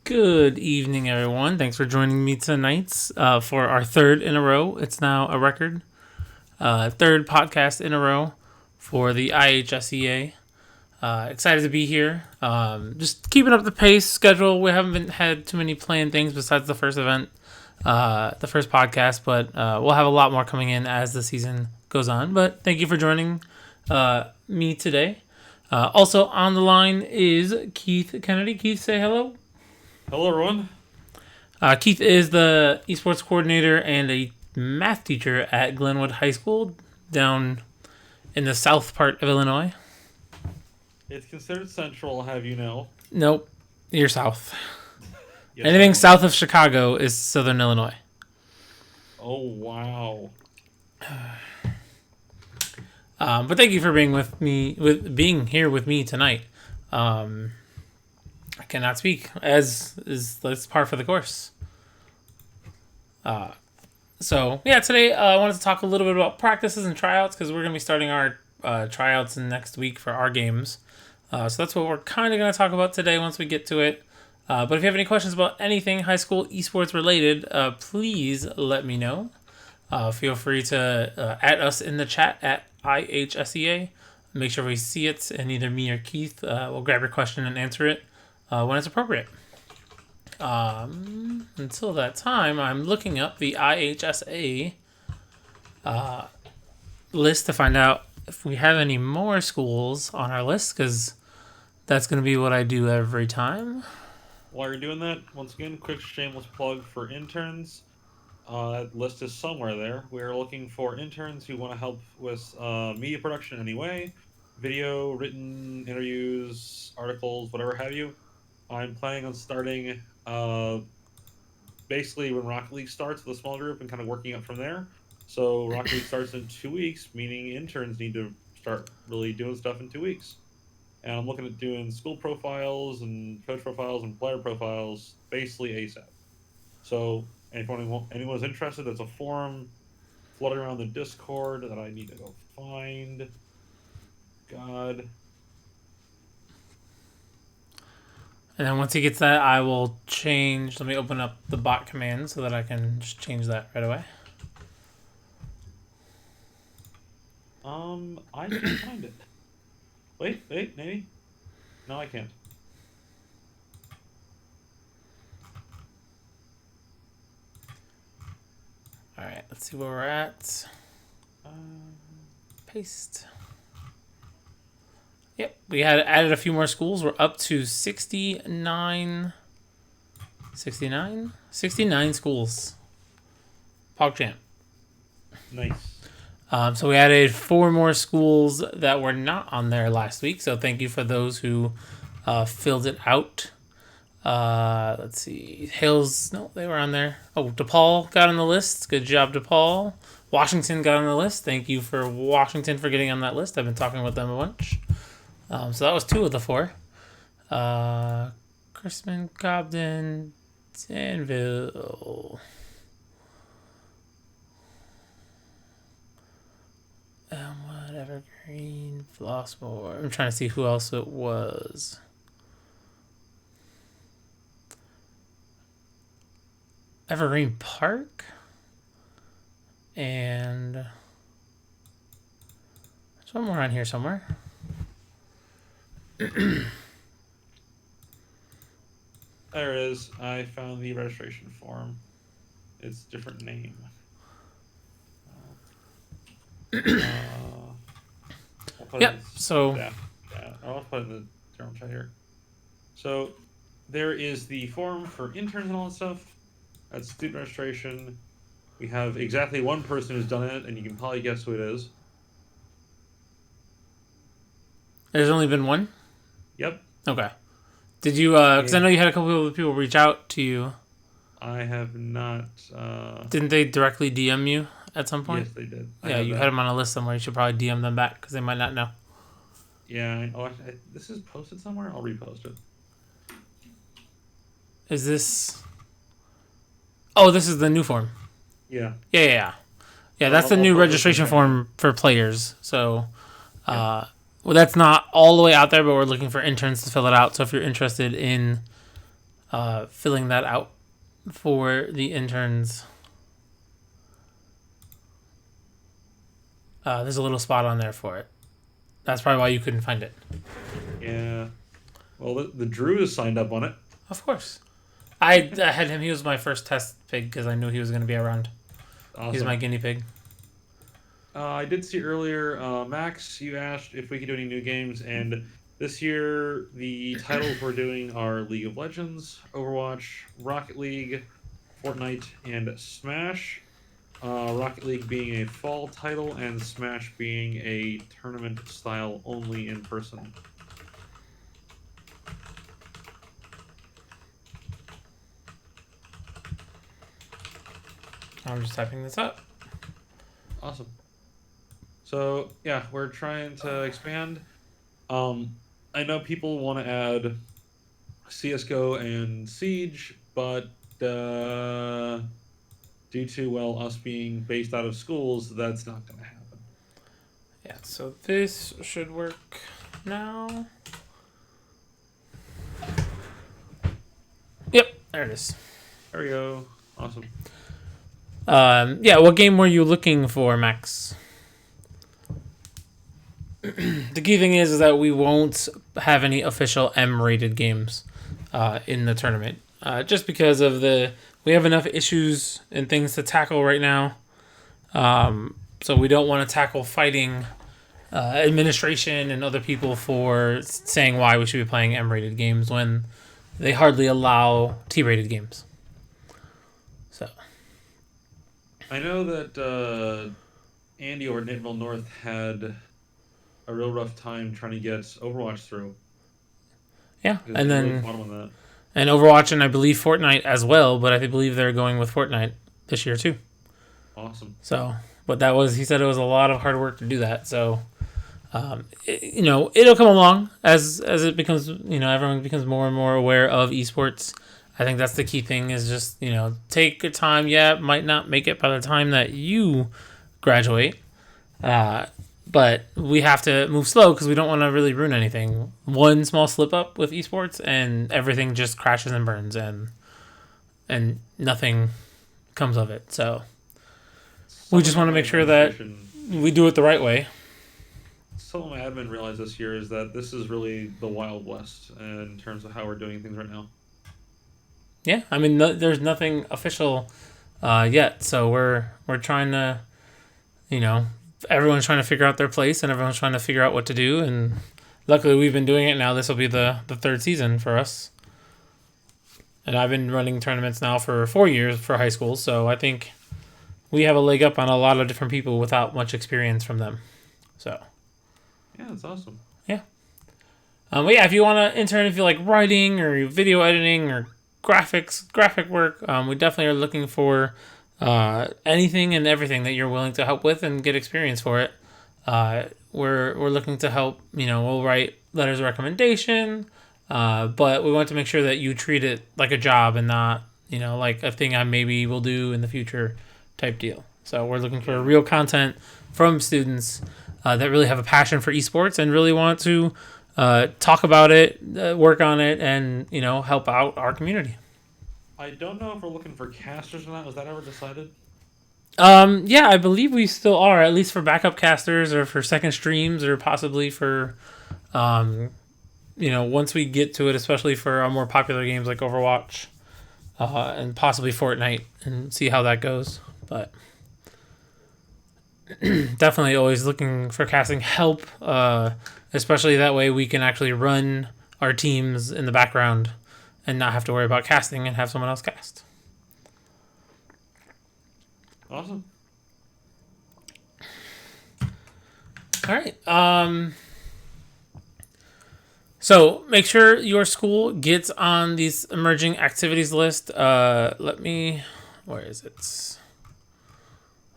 Good evening, everyone. Thanks for joining me tonight for our third in a row. It's now a record. Third podcast in a row for the IHSEA. Excited to be here. Just keeping up the pace schedule. We haven't had too many planned things besides the first event, the first podcast, but we'll have a lot more coming in as the season goes on. But thank you for joining me today. Also on the line is Keith Kennedy. Keith, say hello. Hello, everyone. Keith is the Esports coordinator and a math teacher at Glenwood High School down in the south part of Illinois. It's considered central, I'll have you know. Nope, you're south. Yes, Anything south of Chicago is southern Illinois. Oh, wow. But thank you for being here with me tonight. I cannot speak, as is that's par for the course. Today I wanted to talk a little bit about practices and tryouts because we're going to be starting our tryouts next week for our games. So that's what we're kind of going to talk about today once we get to it. But if you have any questions about anything high school esports related, please let me know. Feel free to add us in the chat at IHSEA. Make sure we see it, and either me or Keith will grab your question and answer it when it's appropriate. Until that time, I'm looking up the IHSA list to find out if we have any more schools on our list, because that's going to be what I do every time. While you're doing that, once again, quick shameless plug for interns. That list is somewhere there. We're looking for interns who want to help with media production anyway, video, written, interviews, articles, whatever have you. I'm planning on starting basically when Rocket League starts with a small group and kind of working up from there. So Rocket League starts in 2 weeks, meaning interns need to start really doing stuff in 2 weeks. And I'm looking at doing school profiles and coach profiles and player profiles basically ASAP. So if anyone's interested, there's a forum floating around the Discord that I need to go find. God. And then once he gets that, I will change. Let me open up the bot command so that I can just change that right away. I can't find it. Wait, maybe? No, I can't. Alright, let's see where we're at. Paste. Yep, we had added a few more schools. We're up to 69 schools. PogChamp. Nice. So we added 4 more schools that were not on there last week. So thank you for those who filled it out. Let's see. Hills, no, they were on there. Oh, DePaul got on the list. Good job, DePaul. Washington got on the list. Thank you for Washington for getting on that list. I've been talking with them a bunch. So that was 2 of the 4. Chrisman, Cobden, Danville. Evergreen, Flossmoor. I'm trying to see who else it was. Evergreen Park. And there's one more on here somewhere. There it is. I found the registration form. It's a different name. Yep. So I'll put it in the general chat here. So there is the form for interns and all that stuff. That's student registration. We have exactly one person who's done it, and you can probably guess who it is. There's only been one? Yep. Okay. Did you, because I know you had a couple of people reach out to you. I have not. Didn't they directly DM you at some point? Yes, they did. Yeah, you had them on a list somewhere. You should probably DM them back because they might not know. Yeah. This is posted somewhere? I'll repost it. Is this... Oh, this is the new form. Yeah. Yeah, that's the new registration form for players. So, well, that's not all the way out there, but we're looking for interns to fill it out. So if you're interested in filling that out for the interns. There's a little spot on there for it. That's probably why you couldn't find it. Yeah. Well, the Drew is signed up on it. Of course. I had him. He was my first test pig because I knew he was going to be around. Awesome. He's my guinea pig. I did see earlier, Max, you asked if we could do any new games, and this year the titles we're doing are League of Legends, Overwatch, Rocket League, Fortnite, and Smash. Rocket League being a fall title, and Smash being a tournament style only in person. I'm just typing this up. Awesome. So yeah, we're trying to expand. I know people want to add CS:GO and Siege, but due to us being based out of schools, that's not going to happen. Yeah, so this should work now. Yep, there it is. There we go. Awesome. Yeah, what game were you looking for, Max? The key thing is that we won't have any official M-rated games in the tournament. Just because of we have enough issues and things to tackle right now. So we don't want to tackle fighting administration and other people for saying why we should be playing M-rated games when they hardly allow T-rated games. So I know that Andy over at Knittville North had a real rough time trying to get Overwatch through. Yeah, and really then and Overwatch and I believe Fortnite as well, but I believe they're going with Fortnite this year too. Awesome. So, but he said it was a lot of hard work to do that. So, it'll come along as it becomes, everyone becomes more and more aware of esports. I think that's the key thing is just, take your time. Yeah, might not make it by the time that you graduate. But we have to move slow because we don't want to really ruin anything. One small slip up with esports and everything just crashes and burns and nothing comes of it. So we just want to make sure that we do it the right way. Some of my admin realized this year is that this is really the Wild West in terms of how we're doing things right now. Yeah, I mean, there's nothing official yet, so we're trying to, everyone's trying to figure out their place and everyone's trying to figure out what to do. And luckily, we've been doing it now. This will be the third season for us. And I've been running tournaments now for 4 years for high school, so I think we have a leg up on a lot of different people without much experience from them. So yeah, that's awesome. Yeah. But yeah, if you want to intern, if you like writing or video editing or graphic work, we definitely are looking for anything and everything that you're willing to help with and get experience for it. We're looking to help. We'll write letters of recommendation, but we want to make sure that you treat it like a job and not like a thing I maybe will do in the future type deal. So we're looking for real content from students that really have a passion for esports and really want to talk about it, work on it, and help out our community. I don't know if we're looking for casters or not. Was that ever decided? Yeah, I believe we still are, at least for backup casters or for second streams or possibly for, once we get to it, especially for our more popular games like Overwatch and possibly Fortnite and see how that goes. But definitely always looking for casting help, especially that way we can actually run our teams in the background and not have to worry about casting and have someone else cast. Awesome. All right. So make sure your school gets on these emerging activities list. Where is it?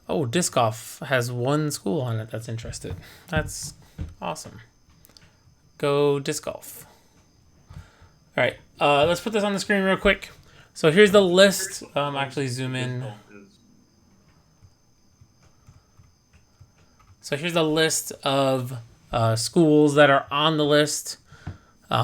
Oh, disc golf has one school on it that's interested. That's awesome. Go disc golf. All right. Let's put this on the screen real quick. So here's the list. Actually zoom in. So here's the list of schools that are on the list.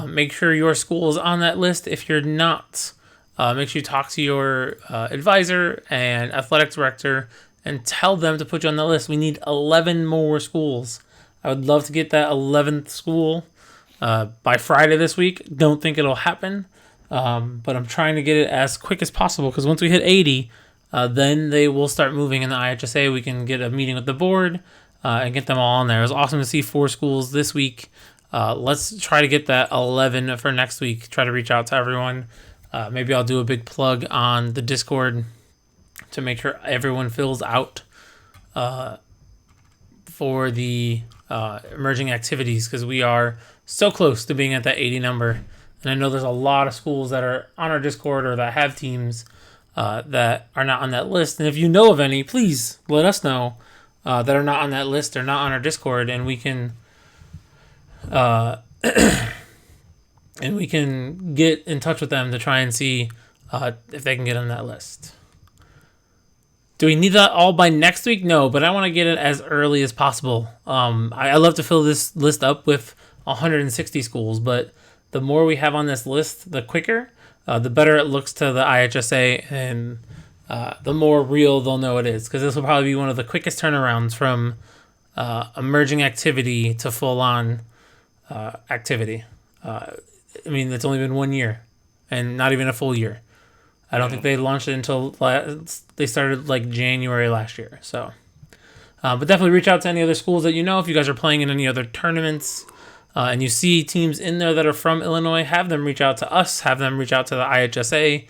Make sure your school is on that list. If you're not, make sure you talk to your advisor and athletic director and tell them to put you on the list. We need 11 more schools. I would love to get that 11th school by Friday this week. Don't think it'll happen, but I'm trying to get it as quick as possible because once we hit 80, then they will start moving in the IHSA. We can get a meeting with the board and get them all on there. It was awesome to see 4 schools this week. Let's try to get that 11 for next week. Try to reach out to everyone. Maybe I'll do a big plug on the Discord to make sure everyone fills out for the emerging activities because we are so close to being at that 80 number. And I know there's a lot of schools that are on our Discord or that have teams that are not on that list. And if you know of any, please let us know that are not on that list or not on our Discord, and we can and we can get in touch with them to try and see if they can get on that list. Do we need that all by next week? No, but I want to get it as early as possible. I love to fill this list up with 160 schools, but the more we have on this list, the quicker, the better it looks to the IHSA, and the more real they'll know it is. Because this will probably be one of the quickest turnarounds from emerging activity to full-on activity. I mean, it's only been 1 year, and not even a full year. I don't think they launched it until they started like January last year. So, but definitely reach out to any other schools that you know. If you guys are playing in any other tournaments and you see teams in there that are from Illinois, have them reach out to us. Have them reach out to the IHSA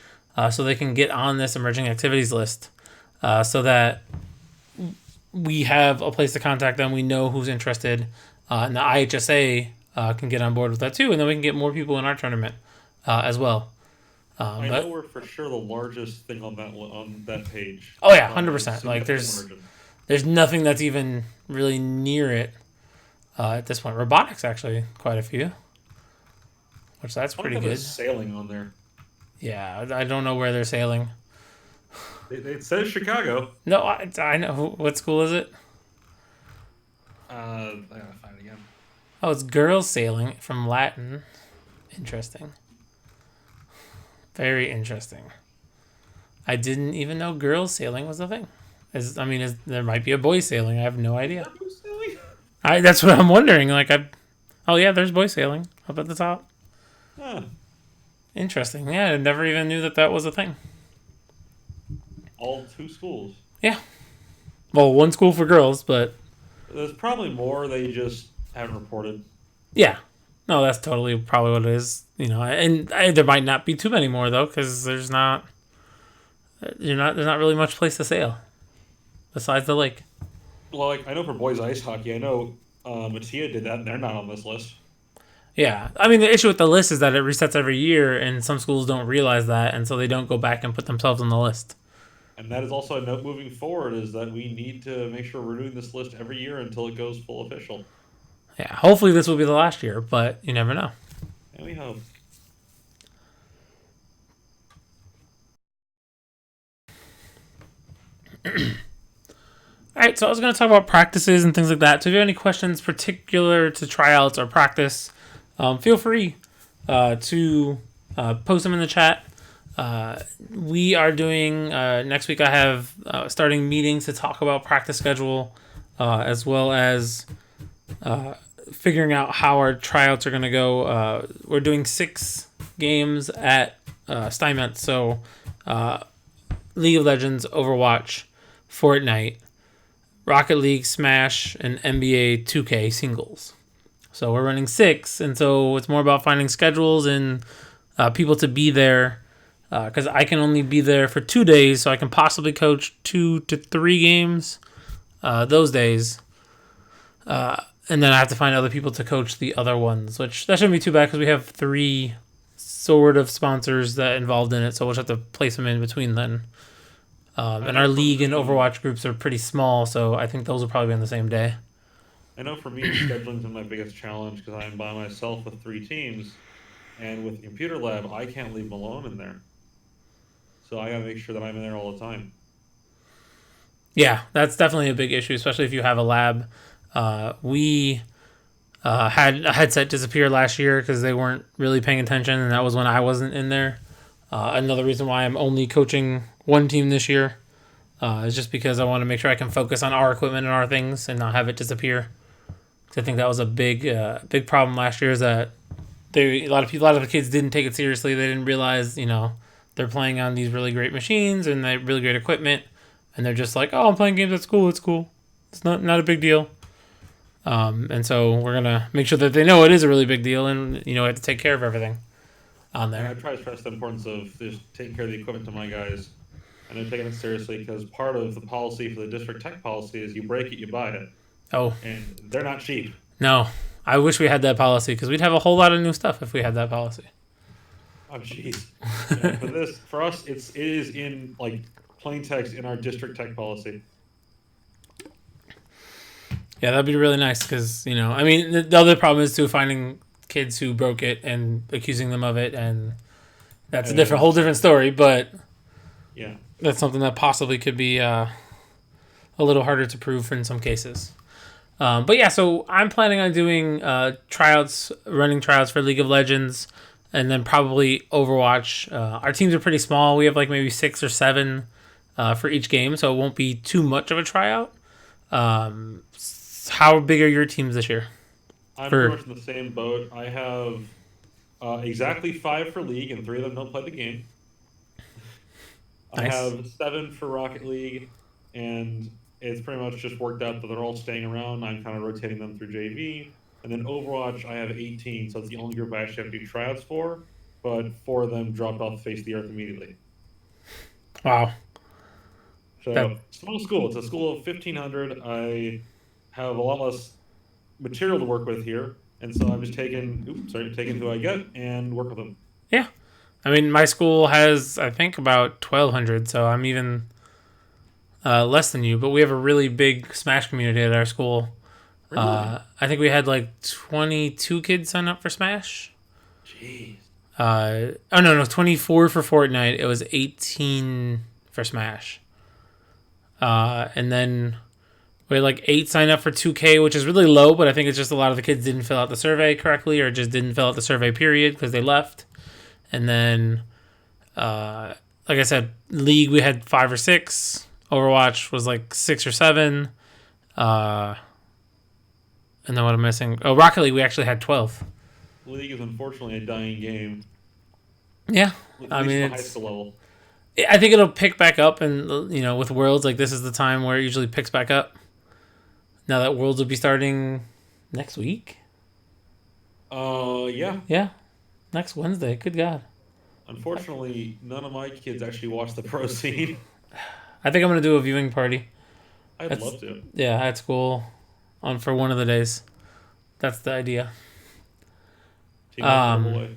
so they can get on this emerging activities list so that we have a place to contact them. We know who's interested, and the IHSA can get on board with that too, and then we can get more people in our tournament as well. I know we're for sure the largest thing on that page. Oh yeah, 100%. Like there's nothing that's even really near it at this point. Robotics actually quite a few, which that's pretty good. Sailing on there. Yeah, I don't know where they're sailing. It says Chicago. No, I know. What school is it? I gotta find it again. Oh, it's girls sailing from Latin. Interesting. Very interesting. I didn't even know girls sailing was a thing. There might be a boys sailing. I have no idea. That's what I'm wondering. Oh yeah, there's boys sailing up at the top. Huh. Interesting. Yeah, I never even knew that was a thing. All 2 schools. Yeah. Well, 1 school for girls, but there's probably more they just haven't reported. Yeah. No, that's totally probably what it is. And there might not be too many more though, because there's not really much place to sail besides the lake. Well, I know for boys ice hockey, I know IHSEA did that, and they're not on this list. Yeah, I mean the issue with the list is that it resets every year, and some schools don't realize that, and so they don't go back and put themselves on the list. And that is also a note moving forward: is that we need to make sure we're doing this list every year until it goes full official. Yeah, hopefully this will be the last year, but you never know. And we hope. All right, so I was going to talk about practices and things like that. So if you have any questions particular to tryouts or practice, feel free to post them in the chat. We are doing, next week I have starting meetings to talk about practice schedule as well as figuring out how our tryouts are going to go. We're doing 6 games at Steinmetz, so League of Legends, Overwatch, Fortnite, Rocket League, Smash, and NBA 2K singles. So we're running 6, and so it's more about finding schedules and people to be there, because I can only be there for 2 days, so I can possibly coach 2 to 3 games those days. And then I have to find other people to coach the other ones, which that shouldn't be too bad because we have 3 sort of sponsors that involved in it, so we'll just have to place them in between then. And our League and Overwatch groups are pretty small, so I think those will probably be on the same day. I know for me, scheduling's been my biggest challenge because I'm by myself with 3 teams, and with the computer lab, I can't leave them alone in there. So I gotta make sure that I'm in there all the time. Yeah, that's definitely a big issue, especially if you have a lab. We Had a headset disappear last year because they weren't really paying attention, and that was when I wasn't in there. Another reason why I'm only coaching one team this year is just because I want to make sure I can focus on our equipment and our things and not have it disappear. 'Cause I think that was a big problem last year. Is that a lot of the kids didn't take it seriously. They didn't realize, they're playing on these really great machines and they really great equipment, and they're just like, oh, I'm playing games at school. It's cool. It's not a big deal. And so we're gonna make sure that they know it is a really big deal, and we have to take care of everything on there. And I try to stress the importance of just taking care of the equipment to my guys, and they're taking it seriously because part of the policy for the district tech policy is you break it, you buy it. Oh, and they're not cheap. No, I wish we had that policy because we'd have a whole lot of new stuff if we had that policy. Oh, jeez. For us, it is in like plain text in our district tech policy. Yeah, that'd be really nice because, the other problem is too finding kids who broke it and accusing them of it, and that's a whole different story, but yeah, that's something that possibly could be a little harder to prove in some cases. But yeah, so I'm planning on doing running tryouts for League of Legends, and then probably Overwatch. Our teams are pretty small. We have like maybe 6 or 7 for each game, so it won't be too much of a tryout. How big are your teams this year? I'm pretty much in the same boat. I have exactly 5 for League, and 3 of them don't play the game. Nice. I have 7 for Rocket League, and it's pretty much just worked out that they're all staying around. I'm kind of rotating them through JV. And then Overwatch, I have 18, so it's the only group I actually have to do tryouts for, but 4 of them dropped off the face of the earth immediately. Wow. So, small school. It's a school of 1,500. I have a lot less material to work with here, and so I'm just taking who I get and work with them. Yeah. I mean, my school has, I think, about 1,200, so I'm even less than you, but we have a really big Smash community at our school. Really? I think we had like 22 kids sign up for Smash. Jeez. 24 for Fortnite. It was 18 for Smash. And then we had like 8 sign up for 2K, which is really low, but I think it's just a lot of the kids didn't fill out the survey correctly or just didn't fill out the survey period because they left. And then, like I said, League, we had 5 or 6. Overwatch was like 6 or 7. And then what am I missing? Oh, Rocket League, we actually had 12. League is unfortunately a dying game. Yeah. At least the high school level. I think it'll pick back up, and with Worlds, like this is the time where it usually picks back up. Now that Worlds will be starting next week. Yeah. Yeah, next Wednesday. Good God. Unfortunately, none of my kids actually watch the pro scene. I think I'm gonna do a viewing party. I'd love to. Yeah, at school, for one of the days. That's the idea. Yeah.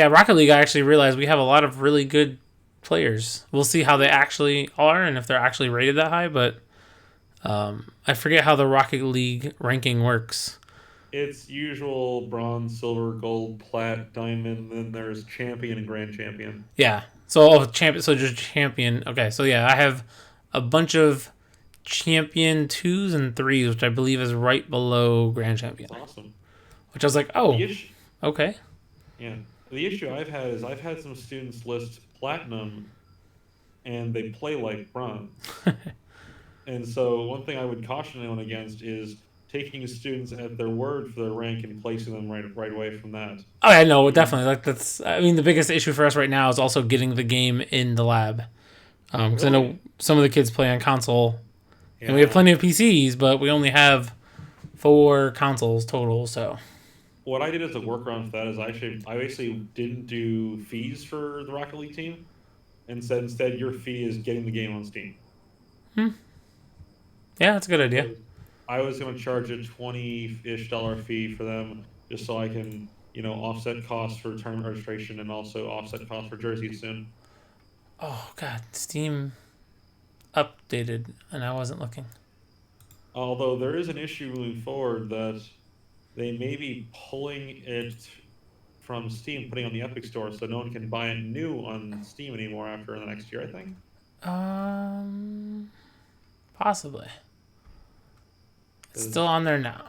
Rocket League. I actually realized we have a lot of really good players. We'll see how they actually are and if they're actually rated that high. But I forget how the Rocket League ranking works. It's usual bronze, silver, gold, plat, diamond. Then there's champion and grand champion. Yeah. So champion. So just champion. Okay. So yeah, I have a bunch of champion 2s and 3s, which I believe is right below grand champion. That's awesome. Which I was like, oh, okay. Yeah. The issue I've had is I've had some students list platinum, and they play like bronze. And so one thing I would caution anyone against is taking students at their word for their rank and placing them right away from that. Oh, yeah, no, definitely. Like that's. I mean, the biggest issue for us right now is also getting the game in the lab. Because I know some of the kids play on console, and we have plenty of PCs, but we only have 4 consoles total. So what I did as a workaround for that is I basically didn't do fees for the Rocket League team, and said instead your fee is getting the game on Steam. Yeah, that's a good idea. I was going to charge a $20-ish fee for them just so I can, offset costs for tournament registration and also offset costs for jerseys soon. Oh, God. Steam updated, and I wasn't looking. Although there is an issue moving forward that they may be pulling it from Steam, putting it on the Epic Store, so no one can buy it new on Steam anymore after the next year, I think. Possibly. It's still on there now.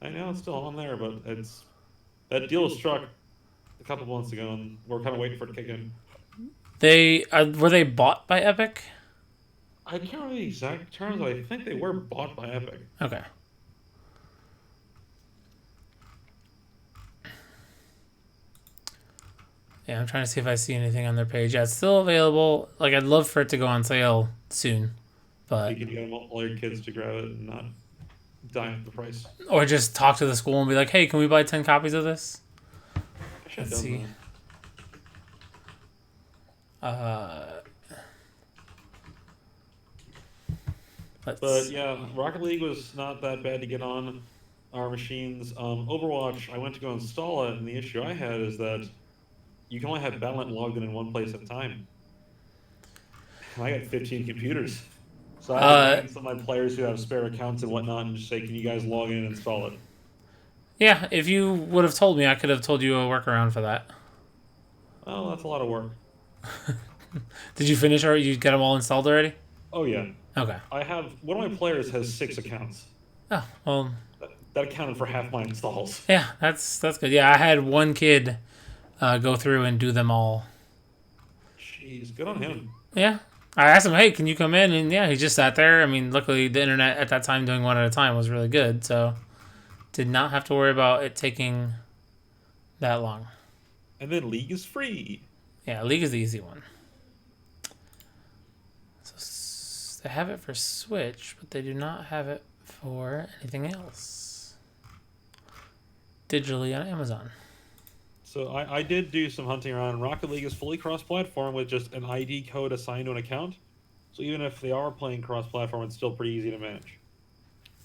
I know it's still on there, but that deal was struck a couple months ago, and we're kind of waiting for it to kick in. They were they bought by Epic? I can't remember the exact terms, but I think they were bought by Epic. Okay. Yeah, I'm trying to see if I see anything on their page. Yeah, it's still available. Like, I'd love for it to go on sale soon, but You can get all your kids to grab it and not die at the price. or just talk to the school and be like, "Hey, can we buy 10 copies of this?" I should have Let's done see. that. Let's. But yeah, Rocket League was not that bad to get on our machines. Overwatch, I went to go install it, and the issue I had is that you can only have Valorant logged in one place at a time. And I got 15 computers. So I had to bring in some of my players who have spare accounts and whatnot and just say, can you guys log in and install it? Yeah, if you would have told me, I could have told you a workaround for that. Oh, that's a lot of work. Did you finish or you get them all installed already? Oh, yeah. Okay. I have, one of my players has 6 accounts. Oh, well. That accounted for half my installs. Yeah, that's good. Yeah, I had one kid go through and do them all. Jeez, good on him. Yeah. I asked him, hey, can you come in? And yeah, he just sat there. I mean, luckily the internet at that time doing one at a time was really good. So did not have to worry about it taking that long. And then League is free. Yeah, League is the easy one. So they have it for Switch, but they do not have it for anything else. Digitally on Amazon. So I did do some hunting around. Rocket League is fully cross-platform with just an ID code assigned to an account. So even if they are playing cross-platform, it's still pretty easy to manage.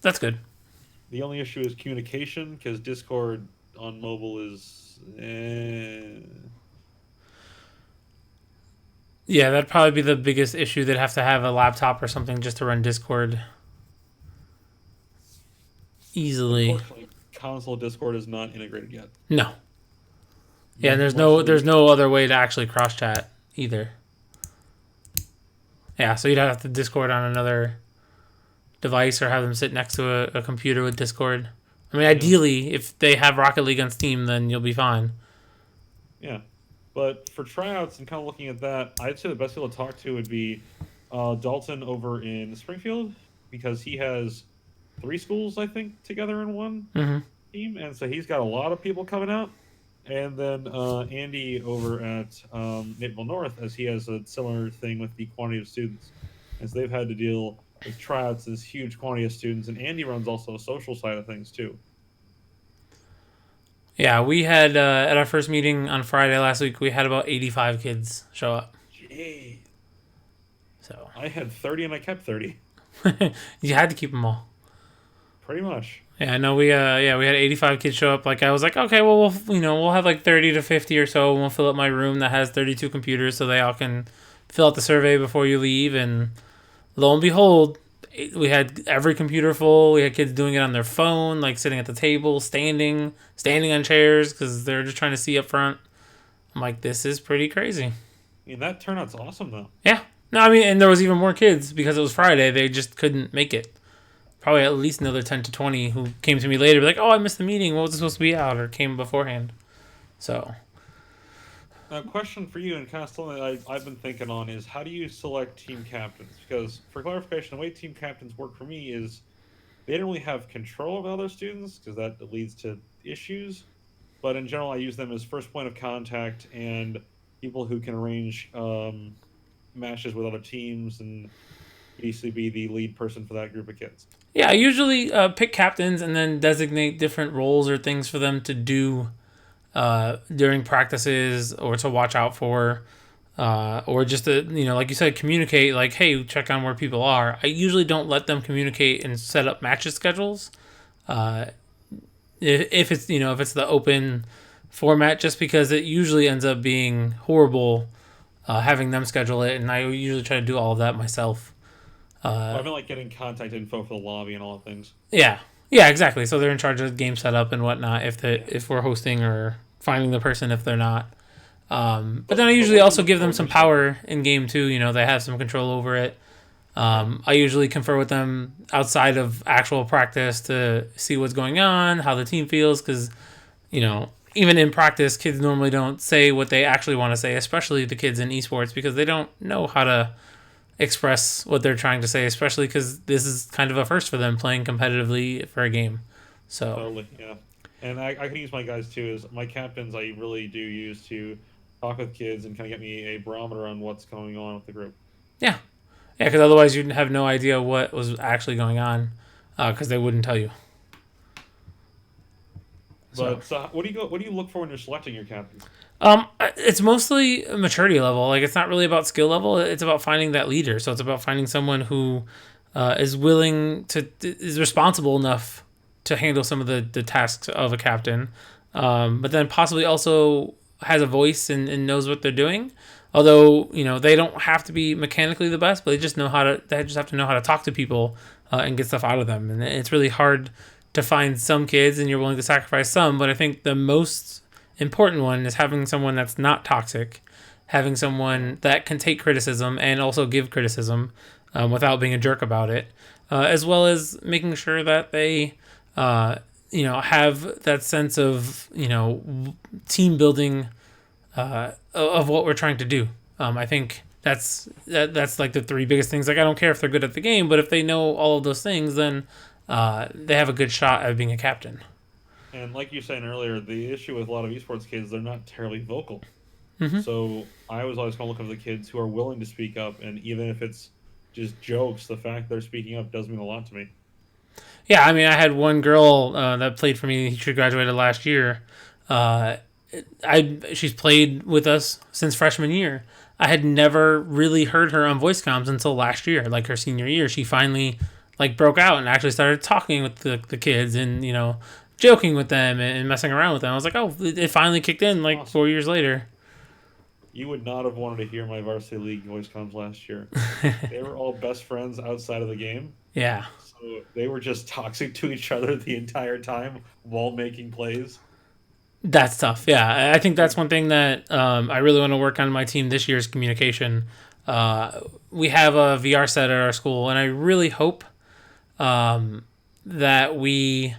That's good. The only issue is communication, because Discord on mobile is... Yeah, that'd probably be the biggest issue. They'd have to have a laptop or something just to run Discord easily. Unfortunately, console Discord is not integrated yet. No. Yeah, and there's no other way to actually cross chat either. Yeah, so you'd have to Discord on another device or have them sit next to a computer with Discord. I mean, ideally, if they have Rocket League on Steam, then you'll be fine. Yeah. But for tryouts and kind of looking at that, I'd say the best people to talk to would be Dalton over in Springfield, because he has 3 schools, I think, together in one team. And so he's got a lot of people coming out. And then Andy over at Naperville North, as he has a similar thing with the quantity of students. And so they've had to deal with tryouts, this huge quantity of students. And Andy runs also a social side of things, too. Yeah, we had, at our first meeting on Friday last week, we had about 85 kids show up. Jeez. So I had 30 and I kept 30. you had to keep them all. Pretty much. Yeah, I know we had 85 kids show up. Like, I was like, okay, well, we'll have like 30 to 50 or so, and we'll fill up my room that has 32 computers so they all can fill out the survey before you leave. And lo and behold, we had every computer full. We had kids doing it on their phone, like sitting at the table, standing on chairs because they're just trying to see up front. I'm like, this is pretty crazy. I mean, that turnout's awesome, though. Yeah. No, I mean, and there was even more kids because it was Friday. They just couldn't make it. Probably at least another 10 to 20 who came to me later, be like, oh, I missed the meeting. What was it supposed to be out? Or came beforehand. So. A question for you, and kind of something that I've been thinking on, is how do you select team captains? Because, for clarification, the way team captains work for me is they don't really have control of other students, because that leads to issues. But in general, I use them as first point of contact and people who can arrange matches with other teams and basically be the lead person for that group of kids. Yeah, I usually pick captains and then designate different roles or things for them to do during practices or to watch out for, or just to, like you said, communicate, like, hey, check on where people are. I usually don't let them communicate and set up matches schedules. If it's, if it's the open format, just because it usually ends up being horrible having them schedule it, and I usually try to do all of that myself. I mean, like getting contact info for the lobby and all that things. Yeah, exactly. So they're in charge of game setup and whatnot if we're hosting or finding the person if they're not. But then I usually also give them some power in game too. They have some control over it. I usually confer with them outside of actual practice to see what's going on, how the team feels, because, even in practice, kids normally don't say what they actually want to say, especially the kids in esports, because they don't know how to express what they're trying to say, especially because this is kind of a first for them playing competitively for a game. So Totally, yeah. And I can use my guys too. As my captains, I really do use to talk with kids and kind of get me a barometer on what's going on with the group. yeah, because otherwise you'd have no idea what was actually going on, because they wouldn't tell you. So. But what do you look for when you're selecting your captain? It's mostly maturity level. Like, it's not really about skill level. It's about finding that leader. So it's about finding someone who is responsible enough to handle some of the tasks of a captain, but then possibly also has a voice and knows what they're doing. Although, they don't have to be mechanically the best, but they just have to know how to talk to people and get stuff out of them. And it's really hard to find some kids, and you're willing to sacrifice some. But I think the most important one is having someone that's not toxic, having someone that can take criticism and also give criticism without being a jerk about it, as well as making sure that they, have that sense of, team building of what we're trying to do. I think that's like the three biggest things. Like, I don't care if they're good at the game, but if they know all of those things, then they have a good shot at being a captain. And like you were saying earlier, the issue with a lot of esports kids, they're not terribly vocal. Mm-hmm. So I was always going to look for the kids who are willing to speak up, and even if it's just jokes, the fact they're speaking up does mean a lot to me. Yeah, I mean, I had one girl that played for me. She graduated last year. She's played with us since freshman year. I had never really heard her on voice comms until last year, like her senior year. She finally broke out and actually started talking with the kids and joking with them and messing around with them. I was like, oh, it finally kicked in awesome. 4 years later. You would not have wanted to hear my varsity league voice comms last year. They were all best friends outside of the game. Yeah. So they were just toxic to each other the entire time while making plays. That's tough. Yeah, I think that's one thing that I really want to work on my team this year is communication. We have a VR set at our school, and I really hope that we're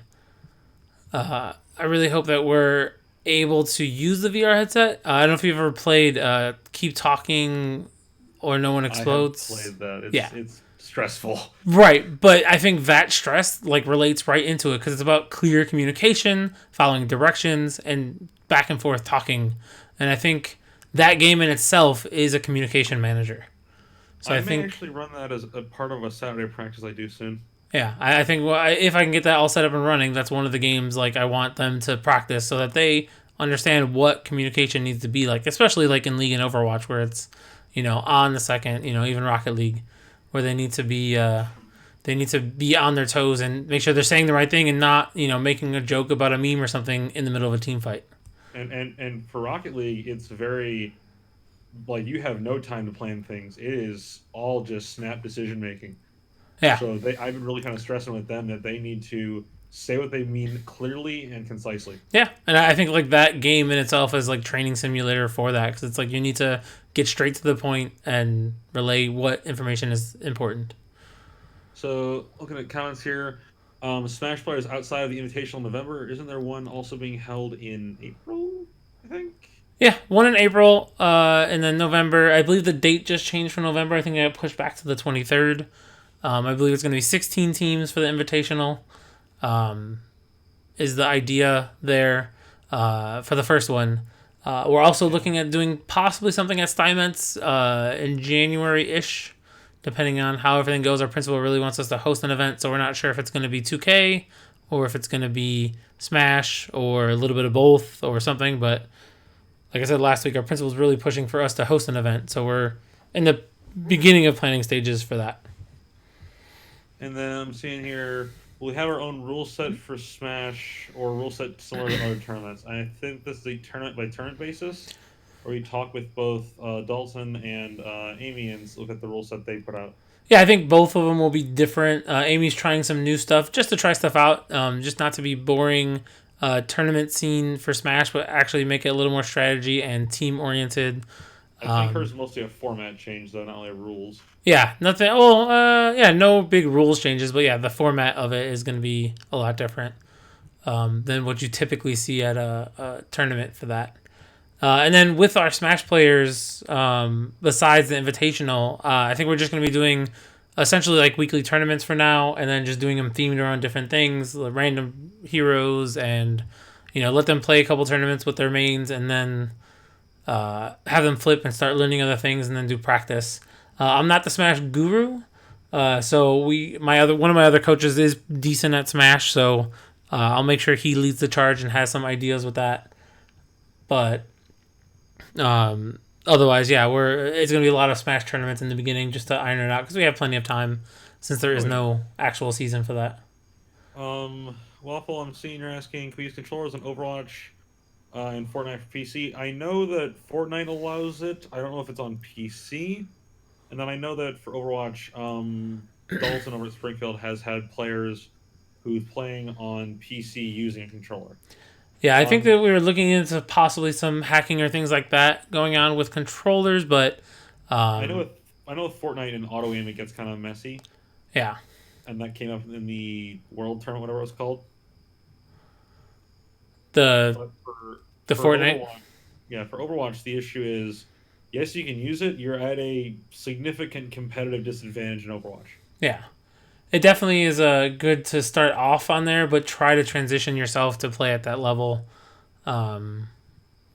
able to use the VR headset. I don't know if you've ever played Keep Talking or No One Explodes. I have played that. It's stressful. Right, but I think that stress relates right into it because it's about clear communication, following directions, and back and forth talking. And I think that game in itself is a communication manager. So I think actually run that as a part of a Saturday practice I do soon. Yeah, I think if I can get that all set up and running, that's one of the games I want them to practice so that they understand what communication needs to be like, especially in League and Overwatch where it's, on the second, even Rocket League, where they need to be on their toes and make sure they're saying the right thing and not, making a joke about a meme or something in the middle of a team fight. And for Rocket League, it's very you have no time to plan things. It is all just snap decision making. Yeah. So I've been really kind of stressing with them that they need to say what they mean clearly and concisely. Yeah, and I think that game in itself is training simulator for that because it's you need to get straight to the point and relay what information is important. So looking at comments here, Smash players outside of the Invitational in November, isn't there one also being held in April? I think. Yeah, one in April, and then November. I believe the date just changed from November. I think it got pushed back to the 23rd. I believe it's going to be 16 teams for the Invitational. Is the idea there for the first one. We're also looking at doing possibly something at Steinmetz in January-ish, depending on how everything goes. Our principal really wants us to host an event, so we're not sure if it's going to be 2K or if it's going to be Smash or a little bit of both or something. But like I said last week, our principal's really pushing for us to host an event, so we're in the beginning of planning stages for that. And then I'm seeing here, we have our own rule set for Smash or rule set similar to other tournaments. I think this is a tournament by tournament basis, where you talk with both Dalton and Amy and look at the rule set they put out. Yeah, I think both of them will be different. Amy's trying some new stuff just to try stuff out, just not to be boring tournament scene for Smash, but actually make it a little more strategy and team oriented. I think hers is mostly a format change, though, not only rules. Yeah, nothing. Well, yeah, no big rules changes, but yeah, the format of it is going to be a lot different than what you typically see at a tournament for that. And then with our Smash players, besides the Invitational, I think we're just going to be doing essentially like weekly tournaments for now, and then just doing them themed around different things, random heroes, and let them play a couple tournaments with their mains, and then have them flip and start learning other things, and then do practice. I'm not the Smash guru, so one of my other coaches is decent at Smash, so I'll make sure he leads the charge and has some ideas with that. But otherwise, yeah, it's going to be a lot of Smash tournaments in the beginning just to iron it out because we have plenty of time since there is no actual season for that. Waffle, I'm seeing you're asking, can we use controllers on Overwatch and Fortnite for PC? I know that Fortnite allows it. I don't know if it's on PC. And then I know that for Overwatch, Dalton over at Springfield has had players who's playing on PC using a controller. Yeah, I think that we were looking into possibly some hacking or things like that going on with controllers, but I know with Fortnite and auto aim it gets kind of messy. Yeah, and that came up in the World Tournament, whatever it was called. For Fortnite. For Overwatch, the issue is, yes, you can use it. You're at a significant competitive disadvantage in Overwatch. Yeah. It definitely is good to start off on there, but try to transition yourself to play at that level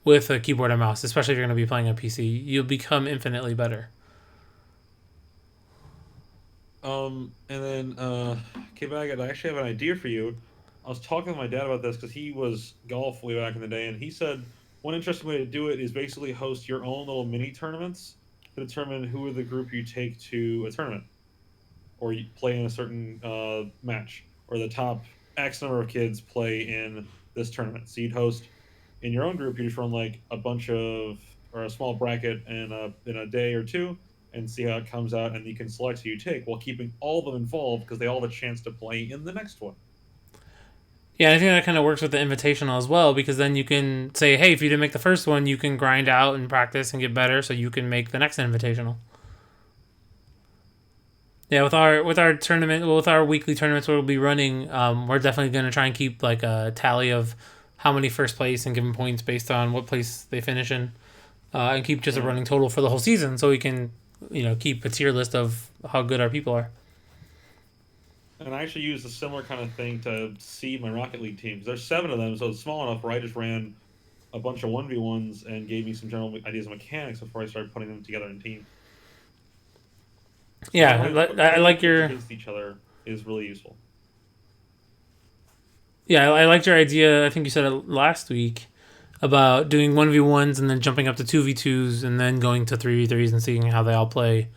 with a keyboard and mouse, especially if you're going to be playing on PC. You'll become infinitely better. And then, K-Bag, I actually have an idea for you. I was talking to my dad about this because he was golf way back in the day, and he said one interesting way to do it is basically host your own little mini tournaments to determine who are the group you take to a tournament. Or you play in a certain match, or the top X number of kids play in this tournament. So you'd host in your own group. You just run like a small bracket in a day or two, and see how it comes out, and you can select who you take while keeping all of them involved because they all have a chance to play in the next one. Yeah, I think that kind of works with the Invitational as well, because then you can say, hey, if you didn't make the first one, you can grind out and practice and get better, so you can make the next Invitational. Yeah, with our tournament, with our weekly tournaments we'll be running, we're definitely going to try and keep like a tally of how many first place and give them points based on what place they finish in, and keep just a running total for the whole season, so we can keep a tier list of how good our people are. And I actually used a similar kind of thing to seed my Rocket League teams. There's 7 of them, so it's small enough where I just ran a bunch of 1v1s and gave me some general ideas of mechanics before I started putting them together in teams. Yeah, I like your against each other is really useful. Yeah, I liked your idea. I think you said it last week about doing 1v1s and then jumping up to 2v2s and then going to 3v3s and seeing how they all play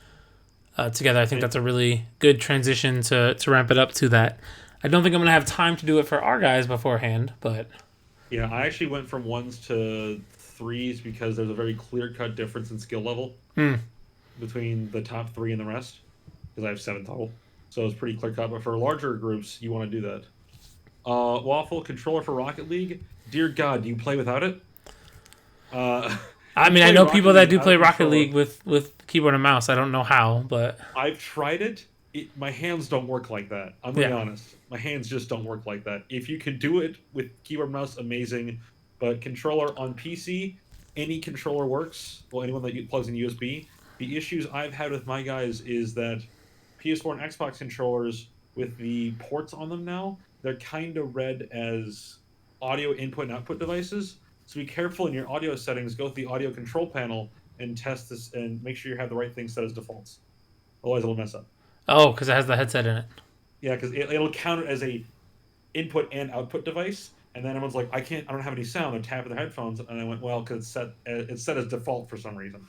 together. I think that's a really good transition to ramp it up to that. I don't think I'm going to have time to do it for our guys beforehand, but... Yeah, I actually went from 1s to 3s because there's a very clear-cut difference in skill level between the top 3 and the rest, because I have 7 total. So it's pretty clear-cut, but for larger groups, you want to do that. Waffle, controller for Rocket League. Dear God, do you play without it? I mean, I know people that do play Rocket League with keyboard and mouse. I don't know how, but... I've tried it. My hands don't work like that. I'm going to be honest. My hands just don't work like that. If you can do it with keyboard and mouse, amazing. But controller on PC, any controller works. Well, anyone that plugs in USB. The issues I've had with my guys is that PS4 and Xbox controllers, with the ports on them now, they're kind of read as audio input and output devices. So be careful in your audio settings. Go to the audio control panel and test this and make sure you have the right thing set as defaults. Otherwise, it'll mess up. Oh, because it has the headset in it. Yeah, because it'll count it as a input and output device. And then everyone's like, I don't have any sound. They're tapping their headphones. And I went, well, because it's set as default for some reason.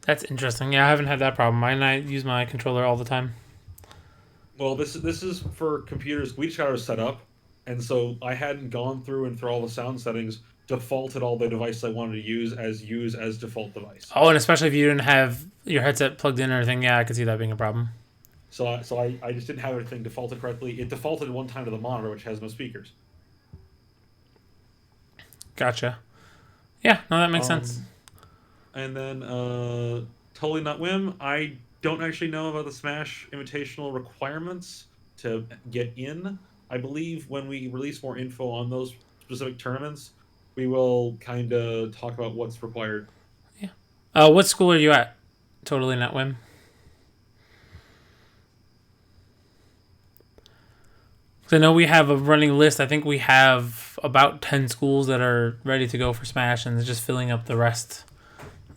That's interesting. Yeah, I haven't had that problem. I use my controller all the time. Well, this is for computers. We just got ours set up. And so I hadn't gone through and through all the sound settings, defaulted all the devices I wanted to use as default device. Oh, and especially if you didn't have your headset plugged in or anything, yeah, I could see that being a problem. So I just didn't have everything defaulted correctly. It defaulted one time to the monitor, which has no speakers. Gotcha. Yeah, no, that makes sense. And then Totally Not Whim. I don't actually know about the Smash Invitational requirements to get in. I believe when we release more info on those specific tournaments, we will kind of talk about what's required. Yeah. What school are you at? Totally Not Whim. So I know we have a running list. I think we have about 10 schools that are ready to go for Smash, and it's just filling up the rest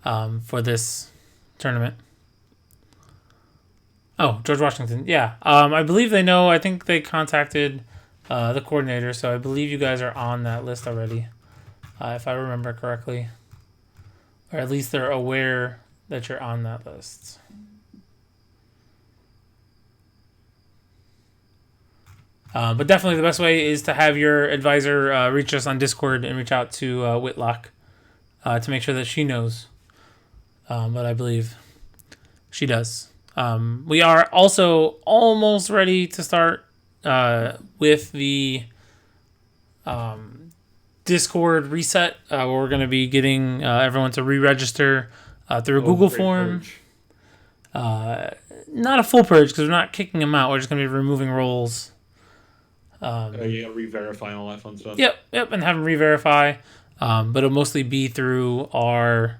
for this tournament. Oh, George Washington. Yeah. I believe they know. I think they contacted the coordinator, so I believe you guys are on that list already, if I remember correctly. Or at least they're aware that you're on that list. But definitely the best way is to have your advisor reach us on Discord and reach out to Whitlock to make sure that she knows. But I believe she does. We are also almost ready to start with the Discord reset. Where we're going to be getting everyone to re-register through a Google form. Not a full purge because we're not kicking them out. We're just going to be removing roles. Yeah, re-verify and all that fun stuff. Yep, and have them re-verify. But it'll mostly be through our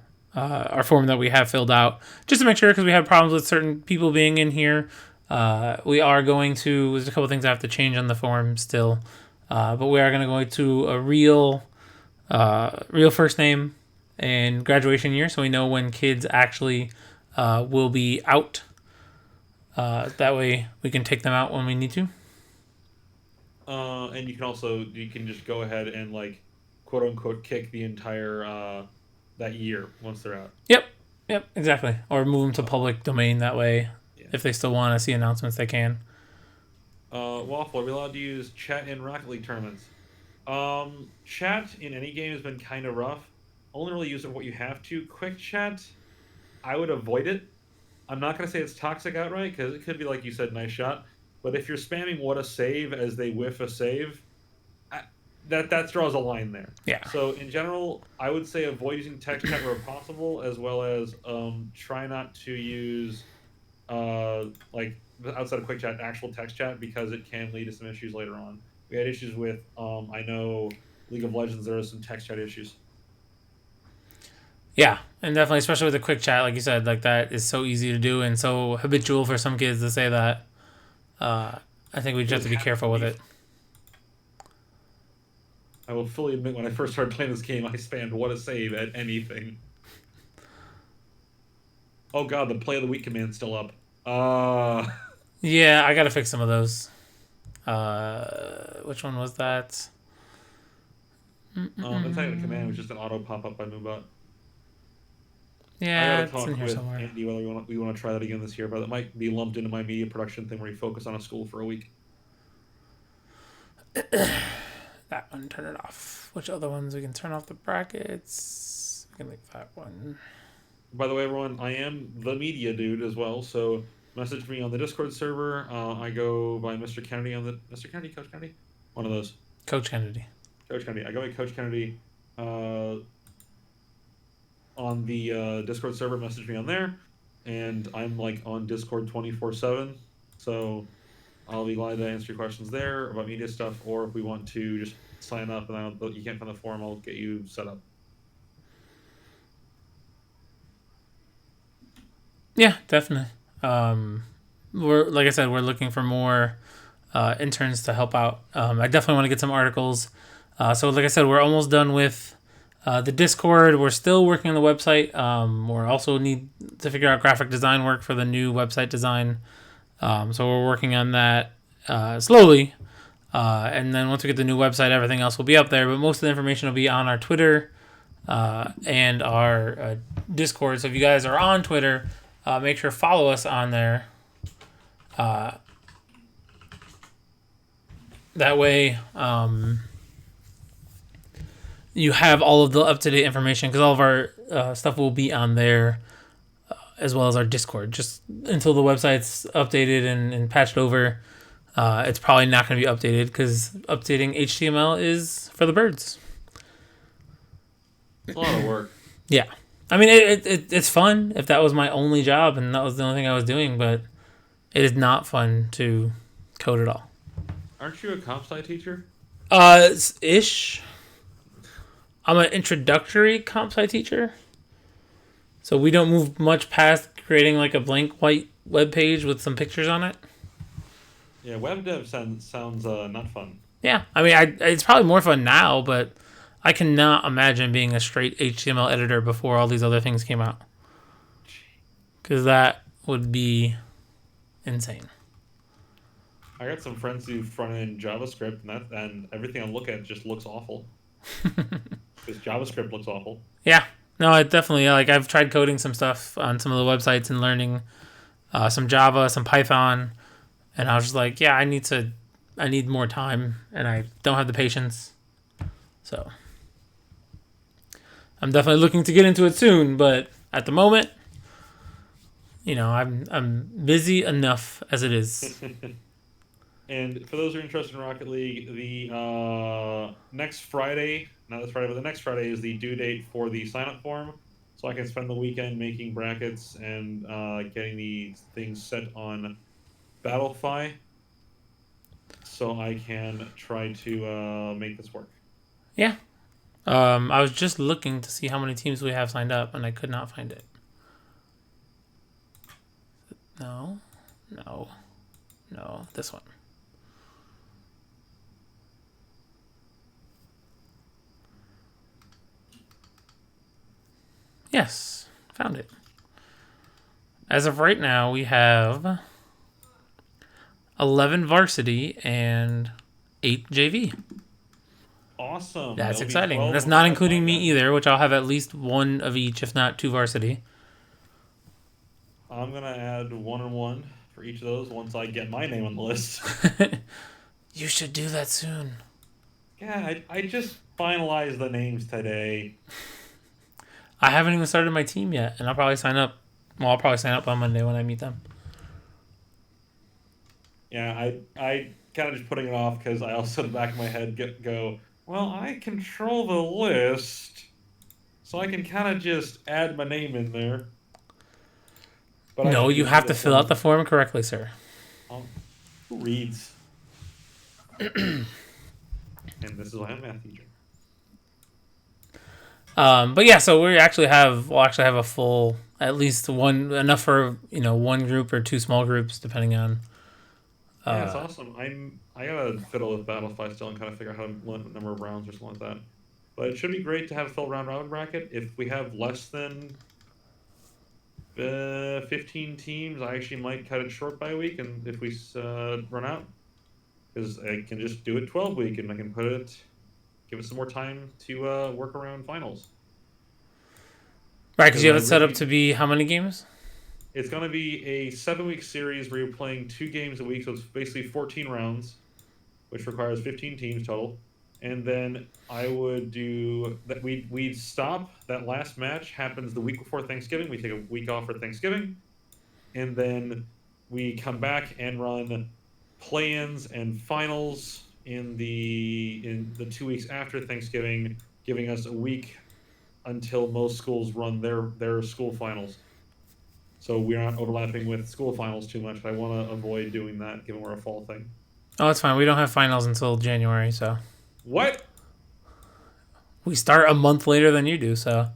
form that we have filled out, just to make sure, because we had problems with certain people being in here. We are going to. There's a couple things I have to change on the form still, but we are going to go to a real first name and graduation year, so we know when kids actually will be out. That way, we can take them out when we need to. And you can just go ahead and like quote unquote kick the entire that year once they're out. Yep, exactly. Or move them to public domain that way. Yeah. If they still want to see announcements, they can. Waffle, are we allowed to use chat in Rocket League tournaments? Chat in any game has been kind of rough. Only really use it what you have to. Quick chat, I would avoid it. I'm not going to say it's toxic outright, because it could be, like you said, nice shot. But if you're spamming what a save as they whiff a save, that draws a line there. Yeah. So in general, I would say avoid using text chat where possible, as well as try not to use like outside of quick chat, actual text chat, because it can lead to some issues later on. We had issues with I know League of Legends. There are some text chat issues. Yeah, and definitely, especially with the quick chat, like you said, like that is so easy to do and so habitual for some kids to say that. I think we just have to be careful with it. I will fully admit, when I first started playing this game, I spammed what a save at anything. Oh god, the play of the week command's still up. Yeah, I gotta fix some of those. Which one was that? It's not a command, it was just an auto pop-up by Moonbot. Yeah, I it's gotta in talk here with somewhere. Andy whether we want to try that again this year, but it might be lumped into my media production thing where you focus on a school for a week. That one, turn it off. Which other ones? We can turn off the brackets. We can make that one. By the way, everyone, I am the media dude as well, so message me on the Discord server. I go by Mr. Kennedy on the... Mr. Kennedy? Coach Kennedy? One of those. Coach Kennedy. Coach Kennedy. I go by Coach Kennedy on the Discord server. Message me on there. And I'm like on Discord 24/7, so I'll be glad to answer your questions there about media stuff, or if we want to just sign up and you can't find the form, I'll get you set up. Yeah, definitely. We're like I said, we're looking for more interns to help out. I definitely want to get some articles. So like I said, we're almost done with the Discord. We're still working on the website. We're also need to figure out graphic design work for the new website design. So we're working on that slowly. And then once we get the new website, everything else will be up there. But most of the information will be on our Twitter and our Discord. So if you guys are on Twitter, make sure to follow us on there. That way, you have all of the up-to-date information, because all of our stuff will be on there, as well as our Discord. Just until the website's updated and patched over, it's probably not going to be updated, because updating HTML is for the birds. It's a lot of work. Yeah. I mean, it's fun if that was my only job and that was the only thing I was doing, but it is not fun to code at all. Aren't you a comp sci teacher? Ish. I'm an introductory comp sci teacher, so we don't move much past creating like a blank white web page with some pictures on it. Yeah, web dev sounds not fun. Yeah, I mean, it's probably more fun now, but I cannot imagine being a straight HTML editor before all these other things came out, because that would be insane. I got some friends who front end JavaScript, and everything I look at just looks awful. Because JavaScript looks awful. Yeah, no, I definitely like. I've tried coding some stuff on some of the websites and learning some Java, some Python, and I was just like, yeah, I need more time, and I don't have the patience. So I'm definitely looking to get into it soon, but at the moment, I'm busy enough as it is. And for those who are interested in Rocket League, the next Friday, not this Friday, but the next Friday is the due date for the sign up form. So I can spend the weekend making brackets and getting these things set on Battlefy so I can try to make this work. Yeah. I was just looking to see how many teams we have signed up, and I could not find it. No. This one. Yes, found it. As of right now, we have 11 varsity and 8 JV. Awesome. That's exciting. That's not including me either, which I'll have at least one of each, if not 2 varsity. I'm going to add 1 and 1 for each of those once I get my name on the list. You should do that soon. Yeah, I just finalized the names today. I haven't even started my team yet, and I'll probably sign up. Well, I'll probably sign up on Monday when I meet them. Yeah, I kind of just putting it off because I also in the back of my head go, well, I control the list, so I can kind of just add my name in there. But no, you have to fill out the form correctly, sir. Who reads? And this is why I'm a math teacher. But yeah, so we'll actually have a full, at least one, enough for one group or 2 small groups depending on. Yeah, it's awesome. I gotta fiddle with Battlefy still and kind of figure out how to limit the number of rounds or something like that. But it should be great to have a full round robin bracket. If we have less than 15 teams, I actually might cut it short by a week, and if we run out, because I can just do it 12 week, and I can give it some more time to work around finals. Right, because you have it set up to be how many games? It's going to be a 7-week series where you're playing 2 games a week, so it's basically 14 rounds, which requires 15 teams total. And then I would do that. We'd stop. That last match happens the week before Thanksgiving. We take a week off for Thanksgiving, and then we come back and run play-ins and finals in the 2 weeks after Thanksgiving, giving us a week until most schools run their school finals. So we're not overlapping with school finals too much. I want to avoid doing that, given we're a fall thing. Oh, it's fine. We don't have finals until January, so. What? We start a month later than you do, so.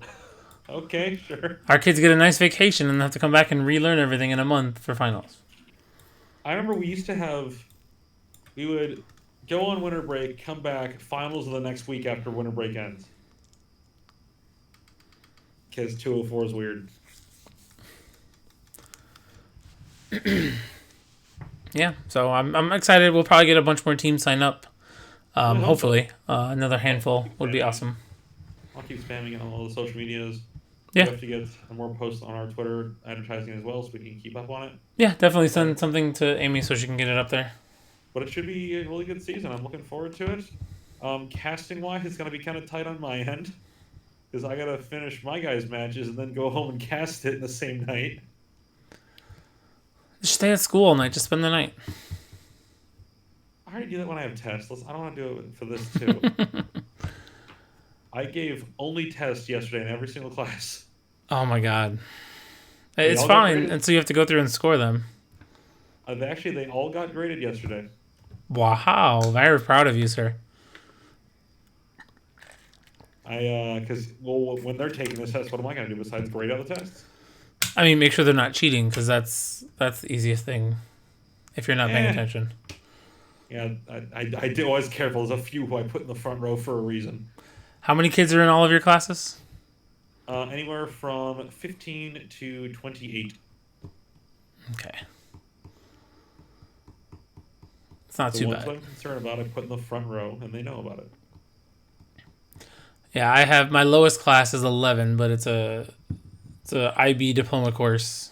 Okay, sure. Our kids get a nice vacation and have to come back and relearn everything in a month for finals. I remember we would go on winter break, come back, finals of the next week after winter break ends. Because 204 is weird. Yeah, so I'm excited. We'll probably get a bunch more teams sign up. Hopefully, another handful would be awesome. I'll keep spamming it on all the social medias. Yeah. We have to get more posts on our Twitter advertising as well so we can keep up on it. Yeah, definitely send something to Amy so she can get it up there. But it should be a really good season. I'm looking forward to it. Casting-wise, it's going to be kind of tight on my end because I got to finish my guys' matches and then go home and cast it in the same night. Just stay at school all night. Just spend the night. I already do that when I have tests. I don't want to do it for this, too. I gave only tests yesterday in every single class. Oh my god. It's fine, and so you have to go through and score them. They all got graded yesterday. Wow, very proud of you, sir. Because when they're taking this test, what am I going to do besides grade out the tests? I mean, make sure they're not cheating, because that's the easiest thing if you're not paying attention. Yeah, I do always careful. There's a few who I put in the front row for a reason. How many kids are in all of your classes? Anywhere from 15 to 28. Okay. It's not too bad. The ones I'm concerned about, I put in the front row, and they know about it. Yeah, I have my lowest class is 11, but it's a IB diploma course,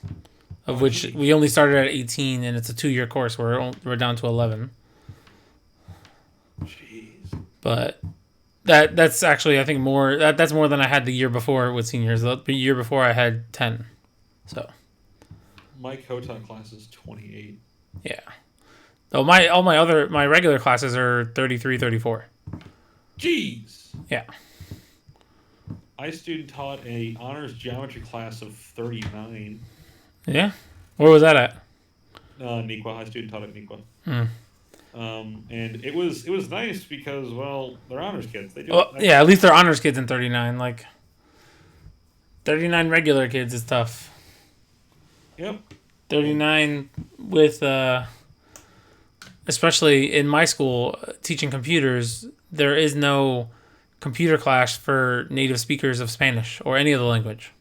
of which we only started at 18, and it's a 2-year course. We're down to 11. Jeez. But that's actually, I think, more that's more than I had the year before with seniors. The year before I had 10. So my Kotak class is 28. Yeah. Oh, my regular classes are 33, 34. Jeez. Yeah. I student taught a honors geometry class of 39. Yeah? Where was that at? Niqua. I student taught at Niqua. And it was nice because, well, they're honors kids. They do. Yeah, at least they're honors kids in 39. Like 39 regular kids is tough. Yep. 39 with especially in my school teaching computers, there is no computer class for native speakers of Spanish or any other language.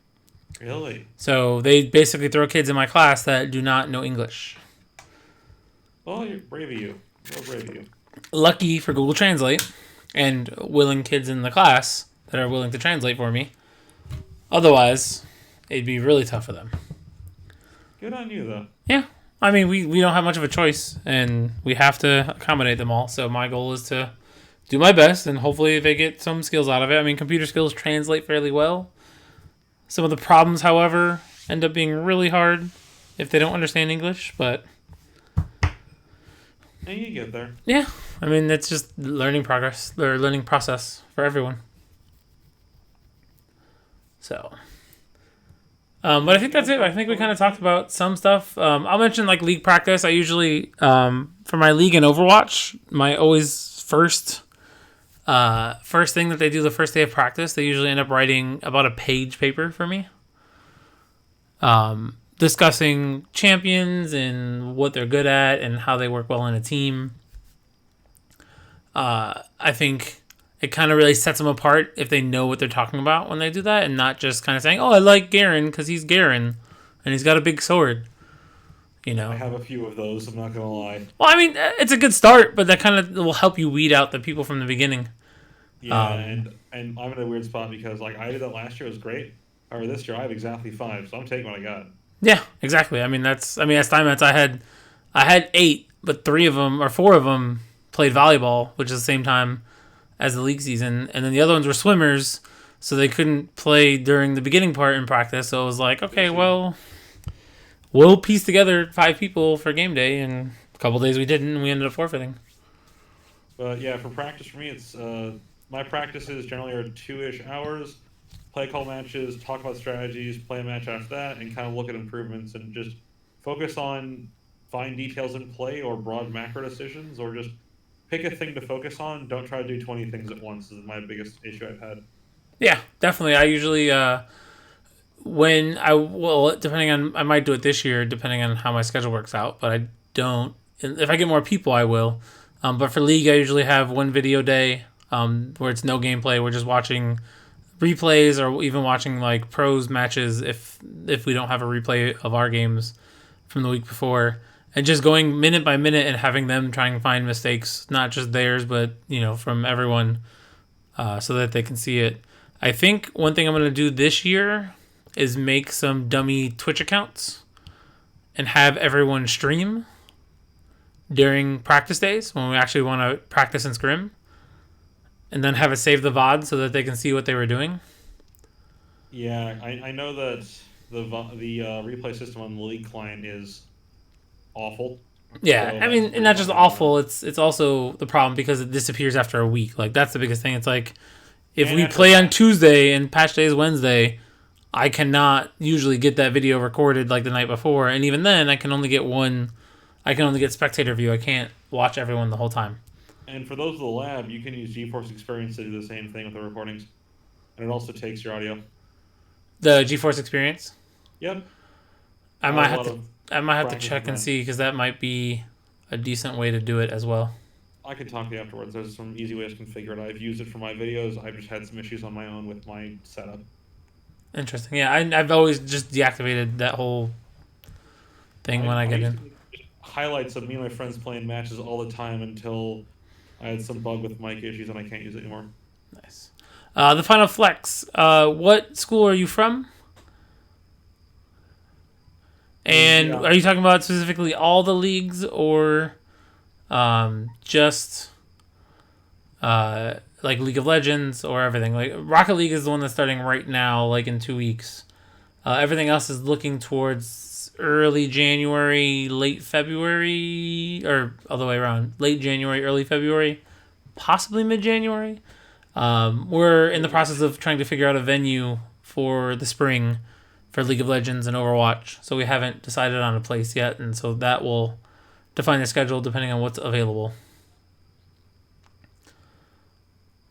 Really? So they basically throw kids in my class that do not know English. Well, you're brave of you. Well, brave of you. Lucky for Google Translate and willing kids in the class that are willing to translate for me. Otherwise, it'd be really tough for them. Good on you, though. Yeah. I mean, we don't have much of a choice, and we have to accommodate them all. So my goal is to do my best, and hopefully they get some skills out of it. I mean, computer skills translate fairly well. Some of the problems, however, end up being really hard if they don't understand English, but... Hey, you get there. Yeah. I mean, it's just learning process for everyone. So... but I think that's it. I think we kind of talked about some stuff. I'll mention like league practice. I usually, for my league and Overwatch, my always first thing that they do the first day of practice, they usually end up writing about a page paper for me. Discussing champions and what they're good at and how they work well in a team. I think it kind of really sets them apart if they know what they're talking about when they do that and not just kind of saying, oh, I like Garen because he's Garen and he's got a big sword. You know, I have a few of those, I'm not going to lie. Well, I mean, it's a good start, but that kind of will help you weed out the people from the beginning. Yeah, and I'm in a weird spot because like I did that last year, it was great. However, this year I have exactly 5, so I'm taking what I got. Exactly. as Steinmetz, I had 8, but 4 of them played volleyball, which is the same time as the league season, and then the other ones were swimmers, so they couldn't play during the beginning part in practice. So it was like, okay, well, we'll piece together 5 people for game day, and a couple days we didn't, and we ended up forfeiting. But yeah, for practice for me, it's my practices generally are 2-ish hours. Play call matches, talk about strategies, play a match after that, and kind of look at improvements and just focus on fine details in play or broad macro decisions, or just pick a thing to focus on. Don't try to do 20 things at once is my biggest issue I've had. Yeah, definitely. I usually, depending on, I might do it this year, depending on how my schedule works out, but I don't, if I get more people, I will. But for League, I usually have one video day where it's no gameplay. We're just watching replays or even watching like pros matches if we don't have a replay of our games from the week before. And just going minute by minute and having them try and find mistakes, not just theirs, but, from everyone, so that they can see it. I think one thing I'm going to do this year is make some dummy Twitch accounts and have everyone stream during practice days when we actually want to practice and scrim, and then have it save the VOD so that they can see what they were doing. Yeah, I know that the replay system on the League client is awful. Yeah, so, I mean, and not just awful, it's also the problem because it disappears after a week. Like, that's the biggest thing. It's like, if we play on Tuesday and patch day is Wednesday, I cannot usually get that video recorded like the night before, and even then, I can only get one. I can only get spectator view. I can't watch everyone the whole time. And for those of the lab, you can use GeForce Experience to do the same thing with the recordings, and it also takes your audio. The GeForce Experience. Yep. I might have to. I might have to practice check with and that. see because that might be a decent way to do it as well. I can talk to you afterwards. There's some easy ways to configure it. I've used it for my videos. I've just had some issues on my own with my setup. Interesting. Yeah, I've always just deactivated that whole thing when I get used in. to make highlights of me and my friends playing matches all the time until I had some bug with mic issues and I can't use it anymore. Nice. The final flex. What school are you from? And Yeah. are you talking about specifically all the leagues or just like League of Legends or everything? Like Rocket League is the one that's starting right now, like in 2 weeks. Everything else is looking towards early January, late February, or all the way around. Late January, early February, possibly mid-January. We're in the process of trying to figure out a venue for the spring for League of Legends and Overwatch. So we haven't decided on a place yet, and so that will define the schedule depending on what's available.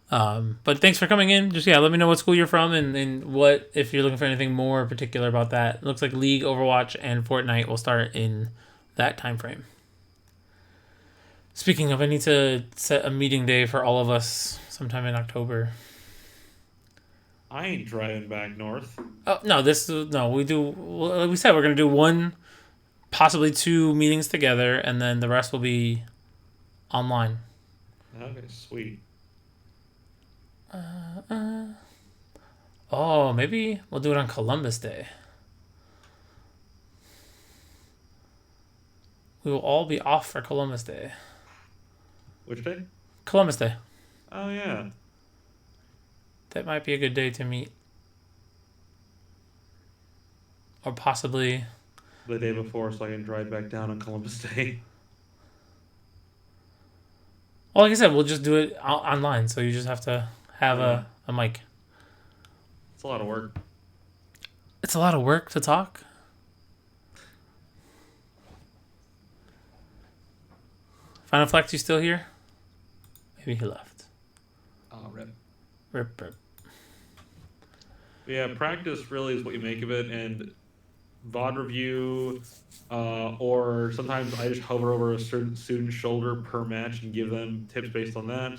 But thanks for coming in. Just let me know what school you're from and what if you're looking for anything more particular about that. It looks like League, Overwatch, and Fortnite will start in that time frame. Speaking of, I need to set a meeting day for all of us sometime in October. I ain't driving back north. Oh no, we do. Like we said, we're gonna do one, possibly 2 meetings together, and then the rest will be online. Okay, sweet. Oh, maybe we'll do it on Columbus Day. We will all be off for Columbus Day. Which day? Columbus Day. Oh, yeah. That might be a good day to meet. Or possibly... The day before so I can drive back down on Columbus Day. Well, like I said, we'll just do it online, so you just have to have a mic. It's a lot of work. It's a lot of work to talk. Final Flex, you still here? Maybe he left. Oh, rip. Rip. Yeah, practice really is what you make of it, and VOD review, or sometimes I just hover over a certain student's shoulder per match and give them tips based on that.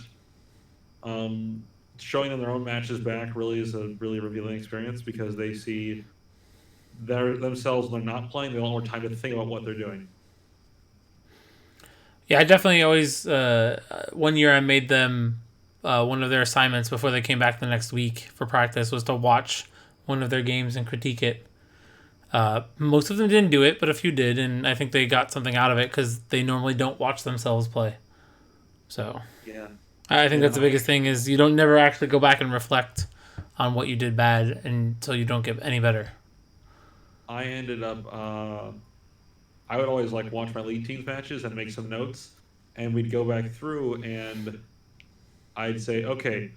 Showing them their own matches back really is a really revealing experience because they see themselves when they're not playing. They don't have more time to think about what they're doing. Yeah, I definitely always... one year I made them... one of their assignments before they came back the next week for practice was to watch one of their games and critique it. Most of them didn't do it, but a few did, and I think they got something out of it because they normally don't watch themselves play. So Yeah. I think that's the biggest thing is you don't never actually go back and reflect on what you did bad until you don't get any better. I ended up, I would always watch my league teams matches and make some notes, and we'd go back through and I'd say, okay,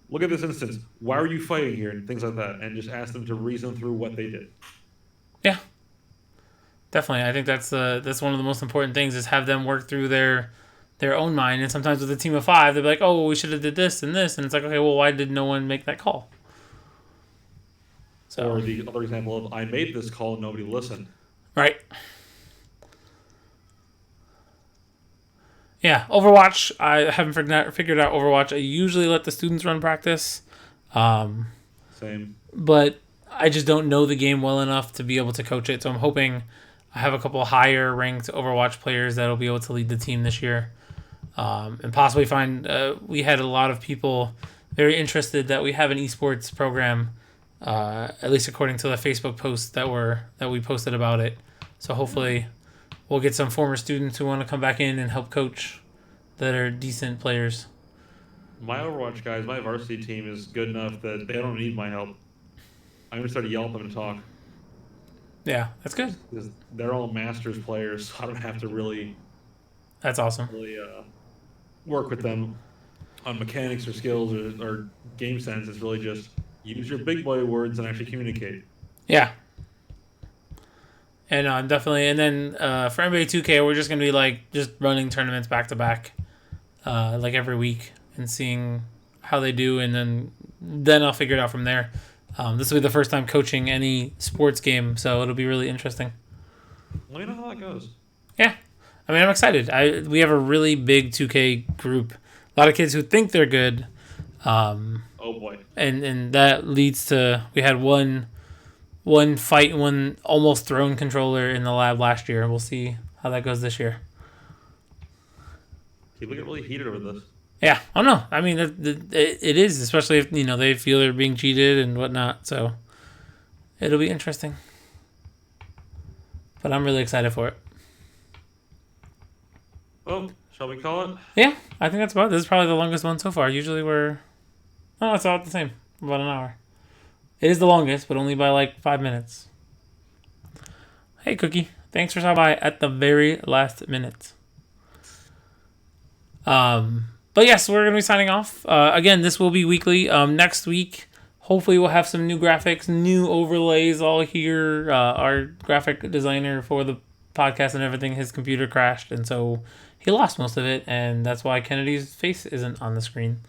look at this instance. Why are you fighting here? And things like that, and just ask them to reason through what they did. Yeah, definitely. I think that's one of the most important things is have them work through their own mind. And sometimes with a team of 5, they'll be like, oh, we should have did this and this. And it's like, okay, well, why did no one make that call? So, or the other example of I made this call and nobody listened. Right. Yeah, Overwatch. I haven't figured out Overwatch. I usually let the students run practice. Same. But I just don't know the game well enough to be able to coach it. So I'm hoping I have a couple higher ranked Overwatch players that'll be able to lead the team this year. And possibly find... we had a lot of people very interested that we have an esports program, at least according to the Facebook posts that we posted about it. So hopefully we'll get some former students who want to come back in and help coach that are decent players. My Overwatch guys, my varsity team is good enough that they don't need my help. I'm going to start to yell at them and talk. Yeah, that's good. Because they're all masters players, so I don't have to really That's awesome. work with them on mechanics or skills or game sense. It's really just Use your big boy words and actually communicate. Yeah. And definitely. And then for NBA 2K, we're just going to be like just running tournaments back to back, like every week and seeing how they do. And then I'll figure it out from there. This will be the first time coaching any sports game, so it'll be really interesting. Let me know how that goes. Yeah. I mean, I'm excited. We have a really big 2K group. A lot of kids who think they're good. Oh, boy. And that leads to... We had one fight, one almost thrown controller in the lab last year. We'll see how that goes this year. People get really heated over this. Yeah. Oh, no. I mean, it is, especially if, they feel they're being cheated and whatnot. So it'll be interesting. But I'm really excited for it. Well, shall we call it? Yeah, I think that's about it. This is probably the longest one so far. Usually it's all the same. About an hour. It is the longest, but only by like 5 minutes. Hey, Cookie. Thanks for stopping by at the very last minute. But yes, we're going to be signing off. Again, this will be weekly. Next week, hopefully we'll have some new graphics, new overlays all here. Our graphic designer for the podcast and everything, his computer crashed, and so he lost most of it, and that's why Kennedy's face isn't on the screen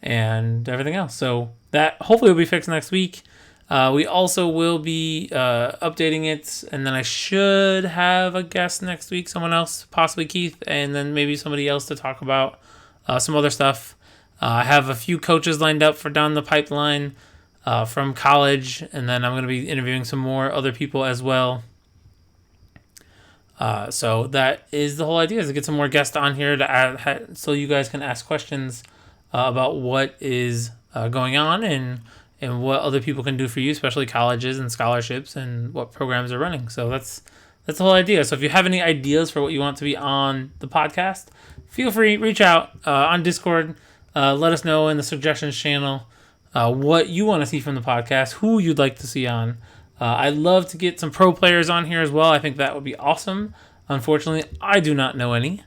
and everything else. So that hopefully will be fixed next week. We also will be updating it, and then I should have a guest next week, someone else, possibly Keith, and then maybe somebody else to talk about some other stuff. I have a few coaches lined up for down the pipeline from college, and then I'm going to be interviewing some more other people as well. So that is the whole idea, is to get some more guests on here so you guys can ask questions about what is going on and what other people can do for you, especially colleges and scholarships and what programs are running. So that's the whole idea. So if you have any ideas for what you want to be on the podcast, feel free, reach out on Discord. Let us know in the suggestions channel what you want to see from the podcast, who you'd like to see on. I'd love to get some pro players on here as well. I think that would be awesome. Unfortunately, I do not know any.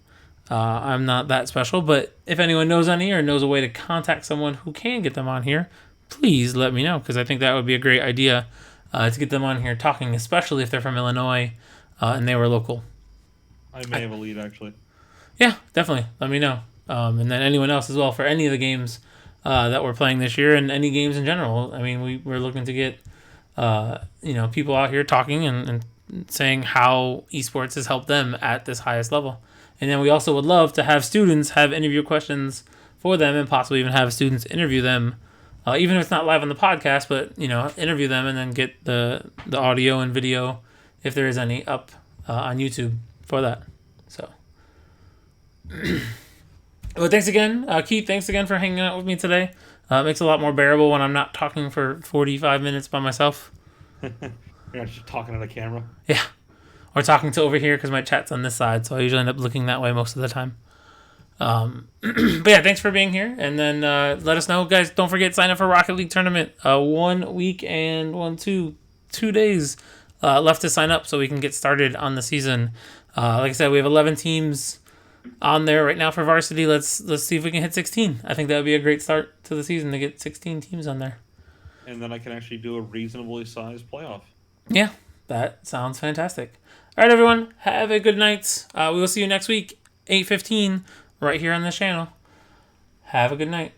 I'm not that special, but if anyone knows any or knows a way to contact someone who can get them on here, please let me know, because I think that would be a great idea to get them on here talking, especially if they're from Illinois and they were local. I may have a lead, actually. Yeah, definitely. Let me know. And then anyone else as well for any of the games that we're playing this year and any games in general. I mean, we're looking to get people out here talking and saying how esports has helped them at this highest level. And then we also would love to have students have interview questions for them and possibly even have students interview them, even if it's not live on the podcast, but, interview them and then get the audio and video, if there is any, up on YouTube for that. So, well, thanks again. Keith, thanks again for hanging out with me today. It makes it a lot more bearable when I'm not talking for 45 minutes by myself. You're not just talking to the camera? Yeah. Or talking to over here because my chat's on this side, so I usually end up looking that way most of the time. But yeah, thanks for being here. And then let us know, guys. Don't forget, sign up for Rocket League Tournament. 1 week and 2 days left to sign up so we can get started on the season. Like I said, we have 11 teams on there right now for varsity. Let's see if we can hit 16. I think that would be a great start to the season to get 16 teams on there. And then I can actually do a reasonably sized playoff. Yeah, that sounds fantastic. All right, everyone, have a good night. We will see you next week, 8:15, right here on this channel. Have a good night.